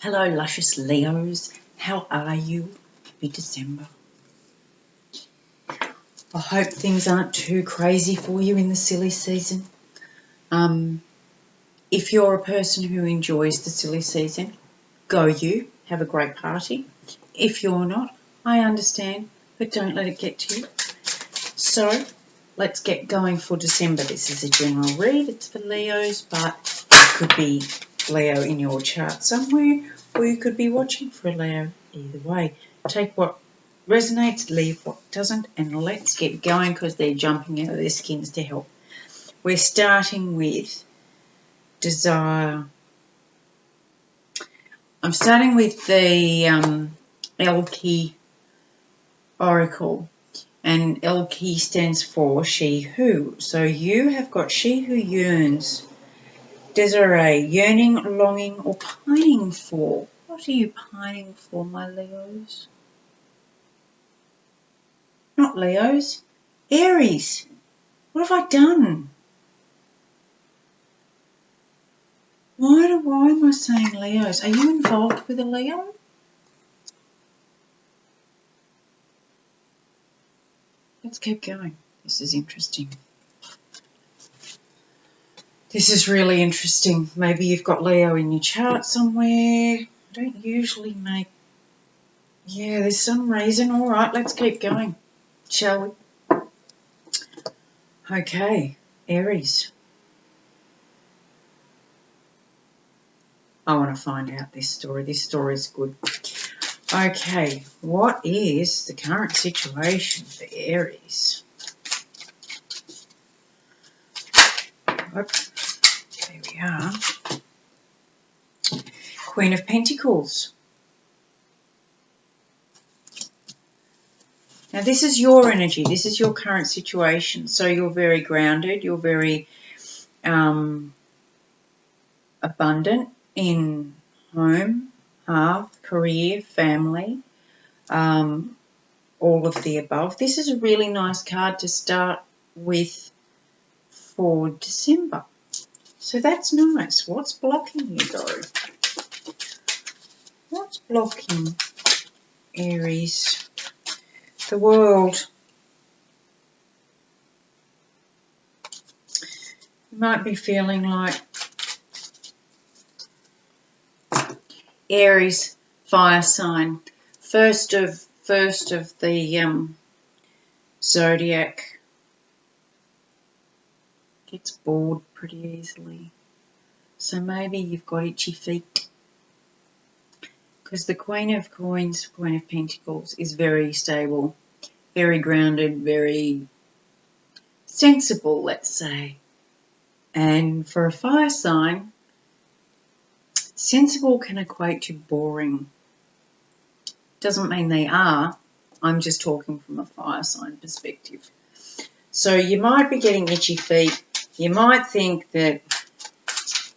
Hello, luscious Leos. How are you? Happy December. I hope things aren't too crazy for you in the silly season. If you're a person who enjoys the silly season, go you. Have a great party. If you're not, I understand, but don't let it get to you. So, let's get going for December. This is a general read. It's for Leos, but it could be Leo in your chart somewhere, or you could be watching for a Leo. Either way, take what resonates, leave what doesn't, and let's get going because they're jumping out of their skins to help. We're starting with desire. I'm starting with the Elle Qui Oracle. And Elle Qui stands for she who. So you have got she who yearns. Desiree, yearning, longing, or pining for. What are you pining for, my Leos? Not Leos. Aries. What have I done? Why am I saying Leos? Are you involved with a Leo? Let's keep going. This is interesting. This is really interesting. Maybe you've got Leo in your chart somewhere. I don't usually make... Yeah, there's some reason. All right, let's keep going, shall we? Okay, Aries. I want to find out this story. This story is good. Okay, what is the current situation for Aries? Oh, there we are. Queen of Pentacles. Now, this is your energy. This is your current situation. So you're very grounded. You're very abundant in home, hearth, career, family, all of the above. This is a really nice card to start with for December. So that's nice. What's blocking you, though? What's blocking Aries? The World. You might be feeling like Aries, fire sign, first of the zodiac, gets bored pretty easily. So maybe you've got itchy feet. Because the Queen of Coins, Queen of Pentacles, is very stable, very grounded, very sensible, let's say. And for a fire sign, sensible can equate to boring. Doesn't mean they are. I'm just talking from a fire sign perspective. So you might be getting itchy feet. You might think that,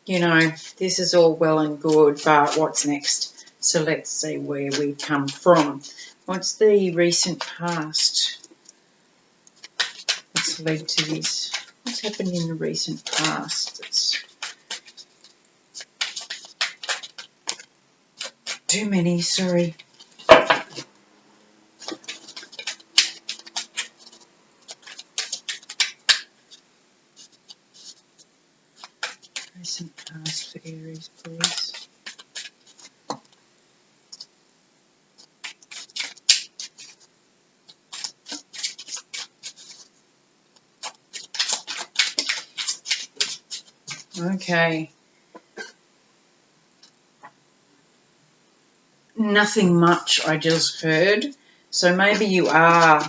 you know, this is all well and good, but what's next? So let's see where we come from. What's the recent past that's led to this? What's happened in the recent past? It's too many, sorry. Recent past for Aries, please. Okay. Nothing much, I just heard. So maybe you are,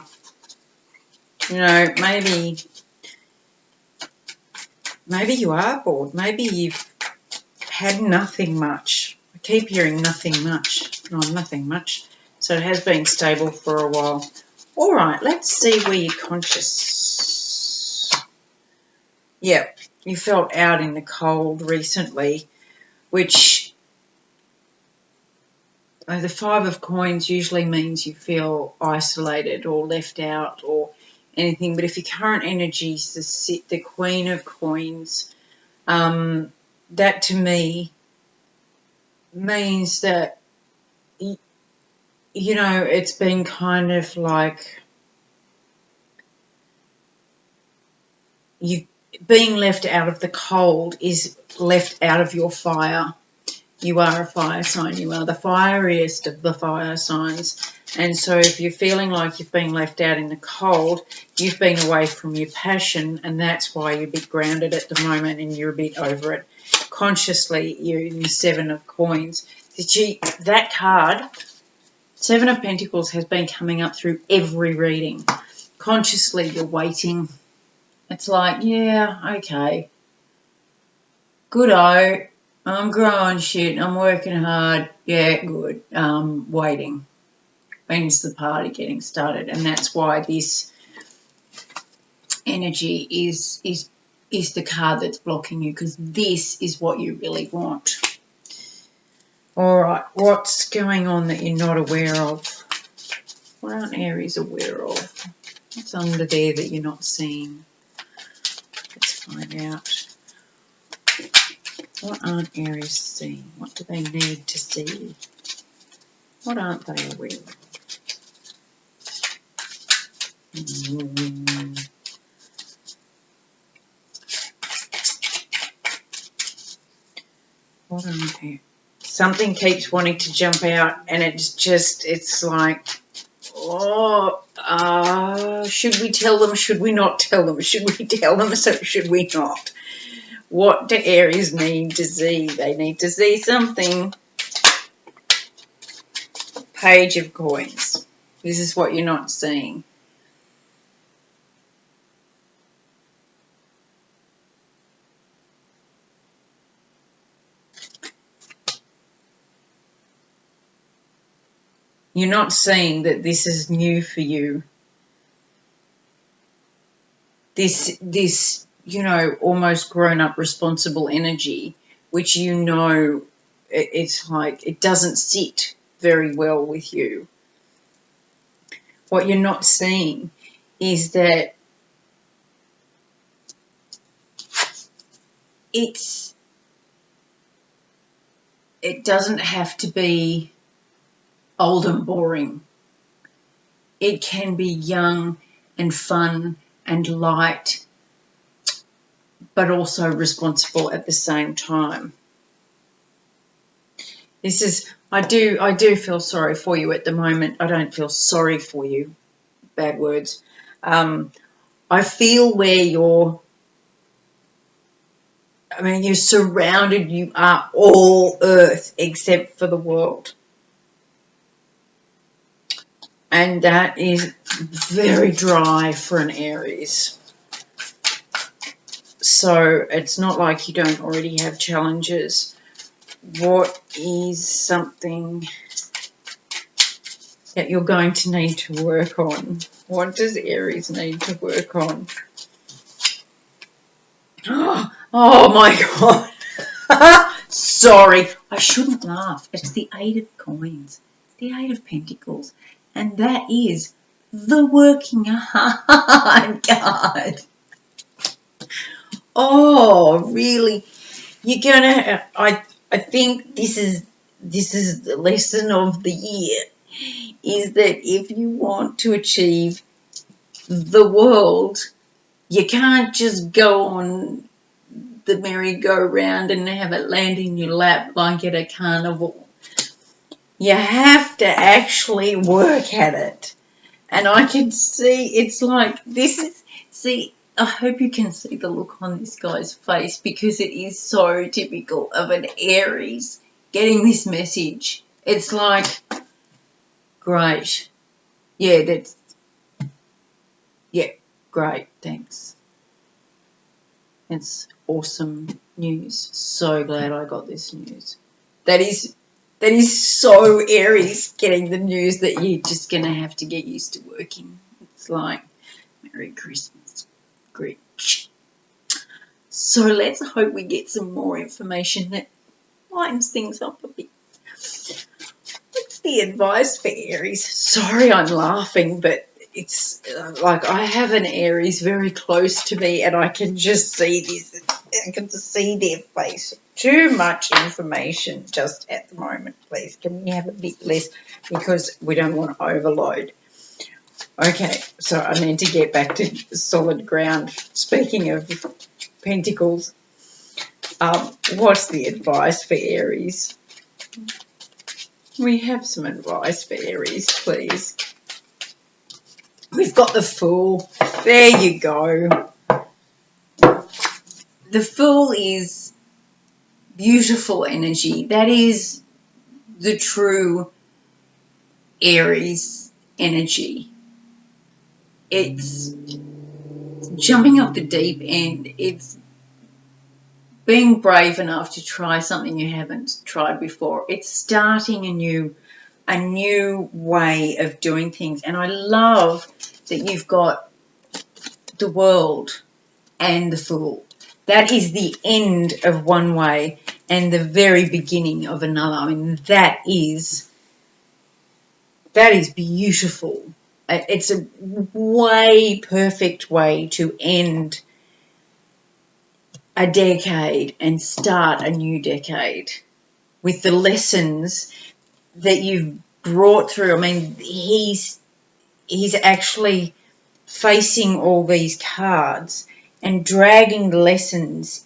you know, maybe you are bored. Maybe you've had nothing much. I keep hearing nothing much. No, nothing much. So it has been stable for a while. All right, let's see where you're conscious. Yeah, you felt out in the cold recently, which the Five of Coins usually means you feel isolated or left out or anything. But if your current energy is the Queen of Coins, that to me means that, you know, it's been kind of like you being left out of the cold is left out of your fire. You are a fire sign. You are the fieriest of the fire signs. And so if you're feeling like you've been left out in the cold, you've been away from your passion, and that's why you're a bit grounded at the moment and you're a bit over it. Consciously, you're in the Seven of Coins. That card, Seven of Pentacles, has been coming up through every reading. Consciously, you're waiting. It's like, yeah, okay. Good-o. I'm growing shit. I'm working hard. Yeah, good. Waiting. When's the party getting started? And that's why this energy is the card that's blocking you, because this is what you really want. All right, what's going on that you're not aware of? What aren't Aries aware of? What's under there that you're not seeing? Let's find out. What aren't Aries seeing? What do they need to see? What aren't they aware of? What aren't they? Something keeps wanting to jump out, and it's like, oh, should we tell them? Should we not tell them? Should we tell them? So should we not? What do Aries need to see? They need to see something. Page of Coins. This is what you're not seeing. You're not seeing that this is new for you. This, you know, almost grown-up responsible energy, which you know, it's like it doesn't sit very well with you. What you're not seeing is that it doesn't have to be old and boring. It can be young and fun and light, but also responsible at the same time. This is, I do feel sorry for you at the moment. I don't feel sorry for you. Bad words. I feel where you're surrounded. You are all earth except for the world. And that is very dry for an Aries. So it's not like you don't already have challenges. What is something that you're going to need to work on? What does Aries need to work on? Oh my God. Sorry, I shouldn't laugh. It's the Eight of Coins, the Eight of Pentacles, and that is the working hard card. Oh, really? You're gonna. I think this is the lesson of the year, is that if you want to achieve the world, you can't just go on the merry-go-round and have it land in your lap like at a carnival. You have to actually work at it. And I can see, it's like, this is, see, I hope you can see the look on this guy's face, because it is so typical of an Aries getting this message. It's like, great. Yeah, great, thanks. It's awesome news. So glad I got this news. That is so Aries, getting the news that you're just going to have to get used to working. It's like, Merry Christmas, Grinch. So let's hope we get some more information that lightens things up a bit. What's the advice for Aries? Sorry I'm laughing, but it's like I have an Aries very close to me, and I can just see this. I can just see their face too much information just at the moment, please. Can we have a bit less, because we don't want to overload. Okay, so I need to get back to solid ground. Speaking of pentacles, what's the advice for Aries? We have some advice for Aries, please. We've got the Fool. There you go. The Fool is beautiful energy. That is the true Aries energy. It's jumping off the deep end. It's being brave enough to try something you haven't tried before. It's starting a new way of doing things. And I love that you've got the World and the Fool. That is the end of one way and the very beginning of another. I mean, that is beautiful. It's a way perfect way to end a decade and start a new decade with the lessons that you've brought through. I mean, he's actually facing all these cards and dragging the lessons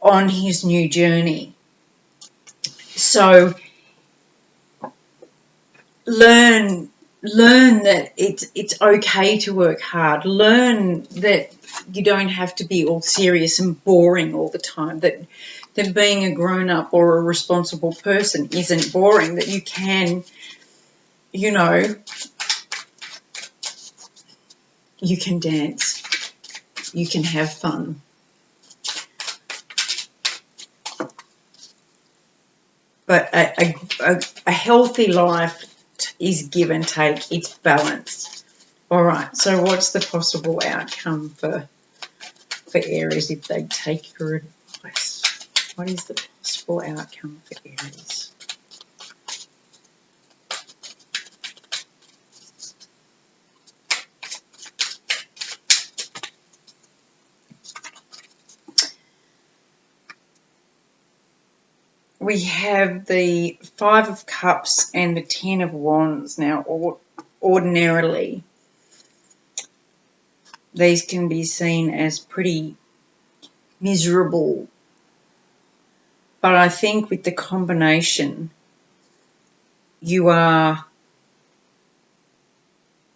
on his new journey. So learn that it's okay to work hard. Learn that you don't have to be all serious and boring all the time. That being a grown-up or a responsible person isn't boring. That you can, you can dance. You can have fun. But a healthy life is give and take. It's balanced. All right. So what's the possible outcome for Aries if they take your advice? What is the possible outcome for Aries? We have the Five of Cups and the Ten of Wands. Now, ordinarily, these can be seen as pretty miserable. But I think with the combination, you are...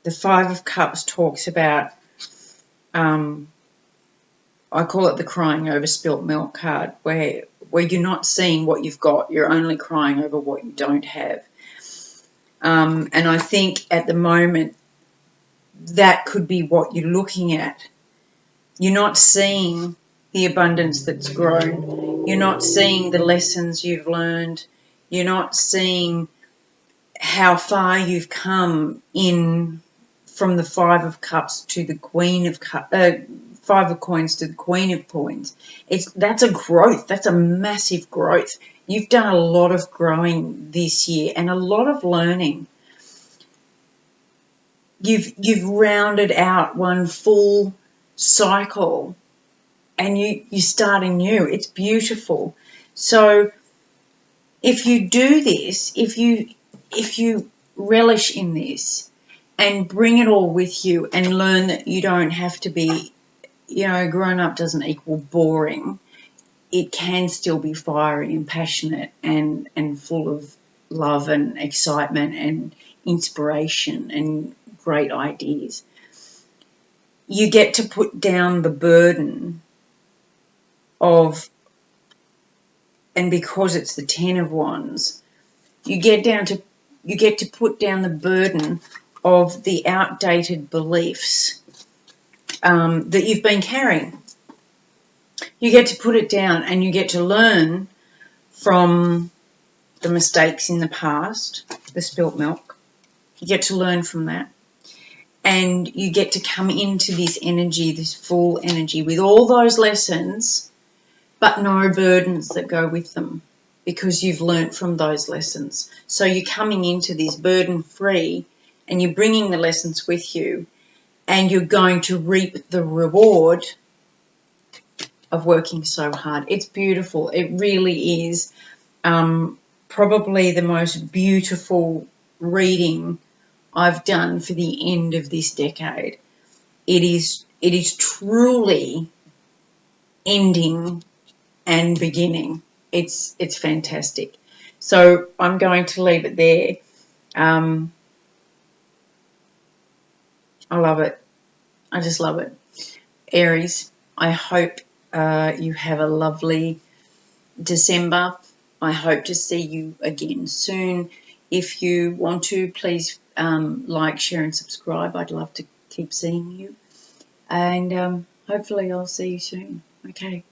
The Five of Cups talks about, I call it the crying over spilt milk card, where you're not seeing what you've got, you're only crying over what you don't have. And I think at the moment that could be what you're looking at. You're not seeing the abundance that's grown. You're not seeing the lessons you've learned. You're not seeing how far you've come in from the Five of Cups to the Queen of Cups. Five of Coins to the Queen of Coins. That's a growth. That's a massive growth. You've done a lot of growing this year and a lot of learning. You've rounded out one full cycle and you're starting new. It's beautiful. So if you do this, if you relish in this and bring it all with you and learn that you don't have to be, grown up doesn't equal boring. It can still be fiery and passionate and full of love and excitement and inspiration and great ideas. You get to put down the burden of, and because it's the Ten of Wands, you get to put down the burden of the outdated beliefs that you've been carrying. You get to put it down and you get to learn from the mistakes in the past, the spilt milk. You get to learn from that. And you get to come into this energy, this full energy, with all those lessons, but no burdens that go with them because you've learnt from those lessons. So you're coming into this burden-free and you're bringing the lessons with you and you're going to reap the reward of working so hard. It's beautiful. It really is probably the most beautiful reading I've done for the end of this decade. It is truly ending and beginning. It's fantastic. So I'm going to leave it there. I love it. I just love it. Aries, I hope you have a lovely December. I hope to see you again soon. If you want to, please like, share and subscribe. I'd love to keep seeing you. And hopefully I'll see you soon. Okay.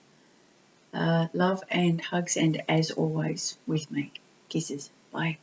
Love and hugs, and as always, with me. Kisses. Bye.